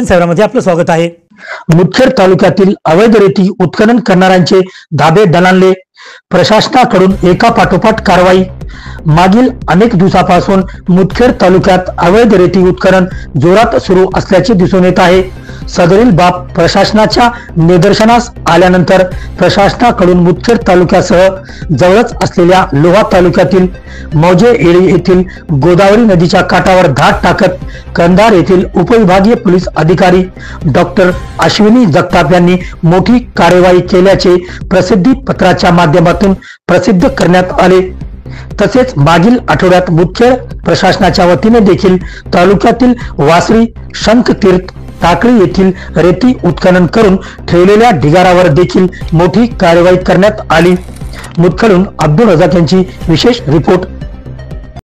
शहरामध्ये आपलं स्वागत आहे। मुदखेड तालुक्यातील अवैध रेती उत्खनन करणाऱ्यांचे धाबे दणाणले। प्रशासनाकडून एका पाठोपाठ कारवाई। मागील अनेक दिवसापासून मुदखेड तालुक्यात अवैध रेती उत्खनन जोरात सुरू असल्याचे दिसून येत आहे। सदरील बाब प्रशासनाच्या निदर्शनास आल्यानंतर प्रशासनाकडून मुदखेड तालुक्यासह जवळच असलेल्या लोहा तालुक्यातील मौजे येळी येथील गोदावरी नदीच्या काठावर धाड टाकत कंधार येथील उपविभागीय पोलीस अधिकारी डॉक्टर अश्विनी जगताप यांनी मोठी कार्यवाही केल्याचे प्रसिद्धी पत्राच्या माध्यमातून प्रसिद्ध करण्यात आले। तसेच मागील आठवड्यात मुदखेड प्रशासनाच्या वतीने देखील तालुक्यातील वासरी, शंखतीर्थ, टाकळी येथील रेती उत्खनन करून ठेवलेल्या ढिगारावर देखील मोठी कार्यवाही करण्यात आली। मुदखेडहून अब्दुल रजाक यांची विशेष रिपोर्ट।